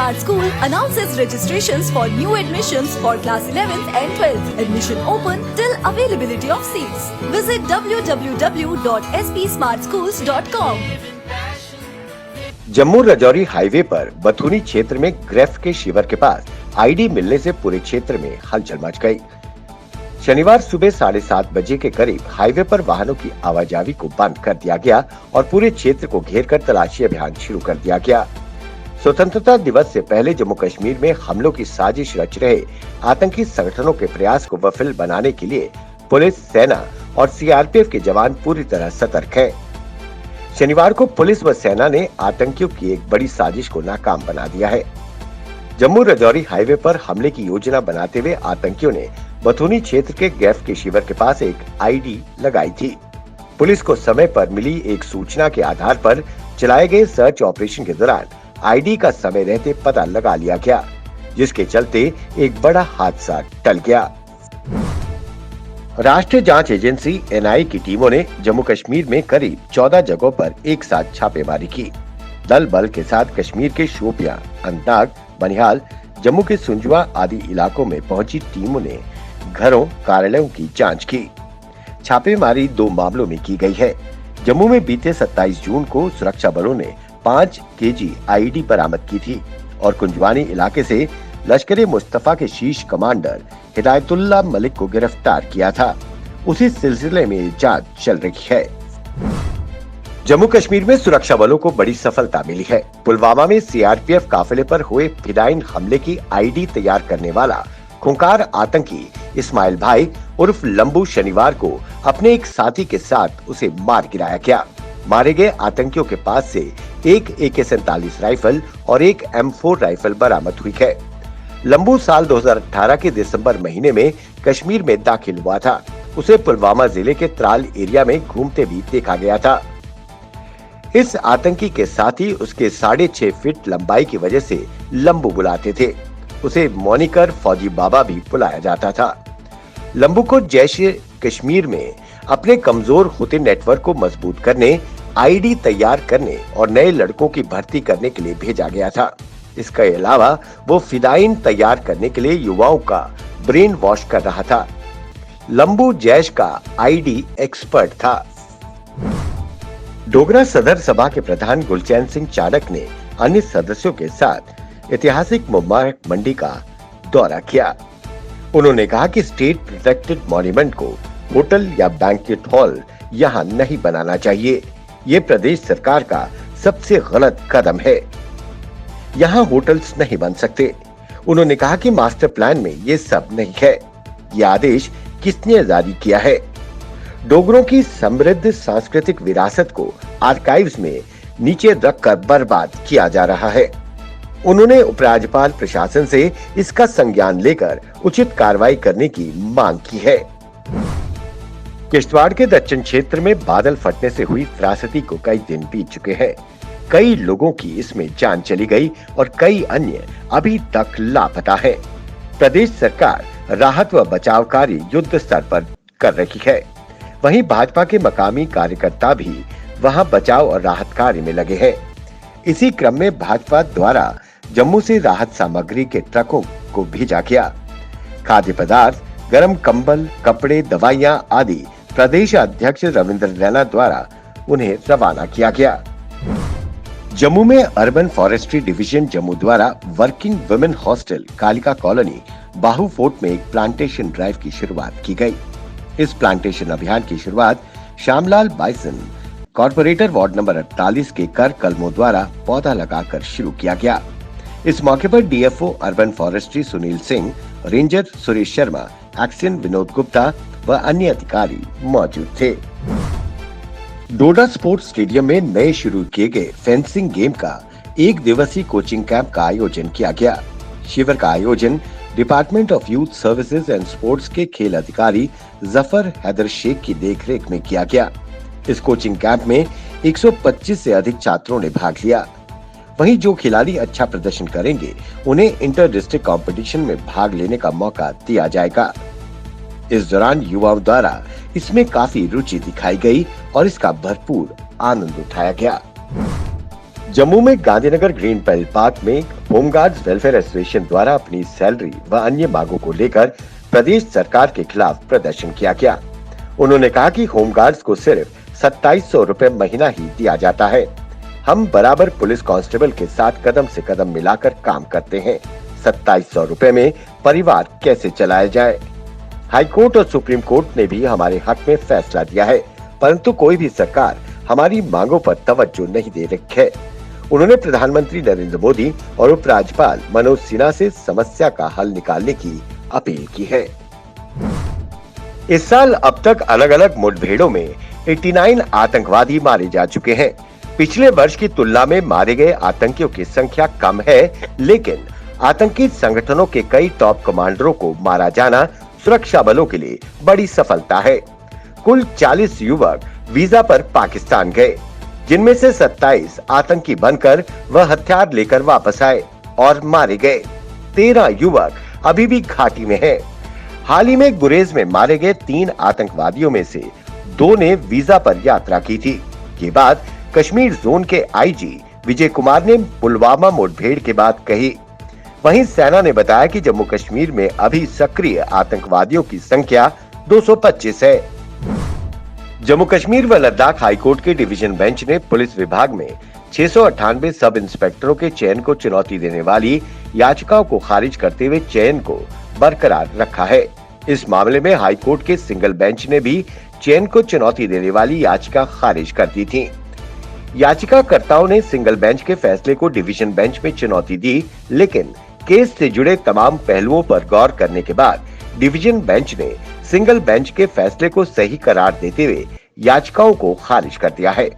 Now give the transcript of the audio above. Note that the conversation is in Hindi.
Smart School announces registrations for new admissions for class 11th and 12th. Admission open till availability of seats. Visit www.spsmartschools.com. Jammu Rajouri highway पर बथुनी क्षेत्र में ग्रेफ के शिविर के पास आईडी मिलने से पूरे क्षेत्र में हलचल मच गई। शनिवार सुबह 7:30 बजे के करीब हाईवे पर वाहनों की आवाजाही को बंद कर दिया गया और पूरे क्षेत्र को घेरकर तलाशी अभियान शुरू कर दिया गया। स्वतंत्रता दिवस से पहले जम्मू कश्मीर में हमलों की साजिश रच रहे आतंकी संगठनों के प्रयास को विफल बनाने के लिए पुलिस, सेना और सीआरपीएफ के जवान पूरी तरह सतर्क हैं। शनिवार को पुलिस व सेना ने आतंकियों की एक बड़ी साजिश को नाकाम बना दिया है। जम्मू राजौरी हाईवे पर हमले की योजना बनाते हुए आतंकियों ने बथुनी क्षेत्र के गैफ के शिविर के पास एक आईडी लगाई थी। पुलिस को समय पर मिली एक सूचना के आधार पर चलाए गए सर्च ऑपरेशन के दौरान आईडी का समय रहते पता लगा लिया गया, जिसके चलते एक बड़ा हादसा टल गया। राष्ट्रीय जांच एजेंसी एनआईए की टीमों ने जम्मू कश्मीर में करीब 14 जगहों पर एक साथ छापेमारी की। दल बल के साथ कश्मीर के शोपियां, अनंतनाग, बनिहाल, जम्मू के सुंजवा आदि इलाकों में पहुंची टीमों ने घरों, कार्यालयों की जांच की। छापेमारी 2 मामलों में की गई है। जम्मू में बीते 27 जून को सुरक्षा बलों ने 5 केजी आईडी बरामद की थी और कुंजवानी इलाके से लश्कर मुस्तफा के शीर्ष कमांडर हिदायतुल्लाह मलिक को गिरफ्तार किया था। उसी सिलसिले में जांच चल रही है। जम्मू कश्मीर में सुरक्षा बलों को बड़ी सफलता मिली है। पुलवामा में सीआरपीएफ काफिले पर हुए फिदायिन हमले की आईडी तैयार करने वाला खूंखार आतंकी इस्माइल भाई उर्फ लंबू शनिवार को अपने एक साथी के साथ उसे मार गिराया गया। मारे गए आतंकियों के पास से एक AK-47 राइफल और एक M4 राइफल बरामद हुई है। लंबू साल 2018 के दिसंबर महीने में कश्मीर में दाखिल हुआ था। उसे पुलवामा जिले के त्राल एरिया में घूमते भी देखा गया था। इस आतंकी के साथी उसके 6.5 फीट लंबाई की वजह से लंबू बुलाते थे। उसे मॉनिकर फौजी बाबा भी बुलाया जाता था। लंबू को जैश कश्मीर में अपने कमजोर होते नेटवर्क को मजबूत करने, आईडी तैयार करने और नए लड़कों की भर्ती करने के लिए भेजा गया था। इसके अलावा वो फिदायिन तैयार करने के लिए युवाओं का ब्रेन वॉश कर रहा था। लंबू जैश का आईडी एक्सपर्ट था। डोगरा सदर सभा के प्रधान गुलचैन सिंह चाणक ने अन्य सदस्यों के साथ ऐतिहासिक मुबारक मंडी का दौरा किया। उन्होंने कहा कि स्टेट प्रोटेक्टेड मॉन्यूमेंट को होटल या बैंक्वेट हॉल यहाँ नहीं बनाना चाहिए। ये प्रदेश सरकार का सबसे गलत कदम है। यहाँ होटल्स नहीं बन सकते। उन्होंने कहा कि मास्टर प्लान में ये सब नहीं है। ये आदेश किसने जारी किया है? डोगरों की समृद्ध सांस्कृतिक विरासत को आर्काइव्स में नीचे रखकर बर्बाद किया जा रहा है। उन्होंने उपराज्यपाल प्रशासन से इसका संज्ञान लेकर उचित कार्रवाई करने की मांग की है। किश्तवाड़ के दक्षिण क्षेत्र में बादल फटने से हुई त्रासदी को कई दिन बीत चुके हैं। कई लोगों की इसमें जान चली गई और कई अन्य अभी तक लापता हैं। प्रदेश सरकार राहत व बचाव कार्य युद्ध स्तर पर कर रही है। वहीं भाजपा के मकामी कार्यकर्ता भी वहां बचाव और राहत कार्य में लगे हैं। इसी क्रम में भाजपा द्वारा जम्मू से राहत सामग्री के ट्रकों को भेजा गया। खाद्य पदार्थ, गर्म कंबल, कपड़े, दवाइयां आदि प्रदेश अध्यक्ष रविंद्र रैना द्वारा उन्हें रवाना किया गया। जम्मू में अर्बन फॉरेस्ट्री डिवीजन जम्मू द्वारा working women hostel Kalika colony Bahu fort में एक प्लांटेशन ड्राइव की शुरुआत की गई। इस प्लांटेशन अभियान की शुरुआत Shyamlal bison, corporator ward number 48 के कर कलमों द्वारा पौधा लगाकर शुरू किया गया। इस मौके पर DFO urban forestry Sunil Singh, ranger Suresh Sharma, action Vinod Gupta व अन्य अधिकारी मौजूद थे। डोडा स्पोर्ट्स स्टेडियम में नए शुरू किए गए फेंसिंग गेम का 1 दिवसीय कोचिंग कैंप का आयोजन किया गया। शिविर का आयोजन department of youth services and sports के खेल अधिकारी जफर हैदर शेख की देखरेख में किया गया। इस कोचिंग कैंप में 125 से अधिक छात्रों ने भाग लिया। वहीं जो खिलाड़ी अच्छा प्रदर्शन करेंगे उन्हें इंटर डिस्ट्रिक्ट कंपटीशन में भाग लेने का मौका दिया जाएगा। इस दौरान युवाओं द्वारा इसमें काफी रुचि दिखाई गई और इसका भरपूर आनंद उठाया गया। जम्मू में गांधीनगर ग्रीन बेल्ट पार्क में होमगार्ड्स वेलफेयर एसोसिएशन द्वारा अपनी सैलरी व अन्य मांगों को लेकर प्रदेश सरकार के खिलाफ प्रदर्शन किया गया। उन्होंने कहा कि होमगार्ड्स को सिर्फ 2700 रुपए महीना ही दिया जाता है। हम बराबर पुलिस कांस्टेबल के साथ कदम से कदम मिलाकर काम करते हैं। 2700 रुपए में परिवार कैसे चलाया जाए? हाईकोर्ट और सुप्रीम कोर्ट ने भी हमारे हक में फैसला दिया है, परंतु कोई भी सरकार हमारी मांगों पर तवज्जो नहीं दे रही है। उन्होंने प्रधानमंत्री नरेंद्र मोदी और उपराज्यपाल मनोज सिन्हा से समस्या का हल निकालने की अपील की है। इस साल अब तक अलग अलग मुठभेड़ों में 89 आतंकवादी मारे जा चुके हैं। पिछले वर्ष की तुलना में मारे गए आतंकियों की संख्या कम है, लेकिन आतंकी संगठनों के कई टॉप कमांडरों को मारा जाना सुरक्षा बलों के लिए बड़ी सफलता है। कुल 40 युवक वीजा पर पाकिस्तान गए, जिनमें से 27 आतंकी बनकर वह हथियार लेकर वापस आए और मारे गए। 13 युवक अभी भी घाटी में हैं। हाल ही में गुरेज में मारे गए 3 आतंकवादियों में से 2 ने वीजा पर यात्रा की थी। ये बात कश्मीर जोन के आईजी विजय कुमार ने पुलवामा मुठभेड़ के बाद कही। वहीं सेना ने बताया कि जम्मू कश्मीर में अभी सक्रिय आतंकवादियों की संख्या 225 है। जम्मू कश्मीर व लद्दाख हाईकोर्ट के डिवीजन बेंच ने पुलिस विभाग में 698 सब इंस्पेक्टरों के चयन को चुनौती देने वाली याचिकाओं को खारिज करते हुए चयन को बरकरार रखा है। इस मामले में हाईकोर्ट के सिंगल बेंच ने भी चयन को चुनौती देने वाली याचिका खारिज कर दी थी। याचिकाकर्ताओं ने सिंगल बेंच के फैसले को डिवीजन बेंच में चुनौती दी, लेकिन केस से जुड़े तमाम पहलुओं पर गौर करने के बाद डिवीजन बेंच ने सिंगल बेंच के फैसले को सही करार देते हुए याचिकाओं को खारिज कर दिया है।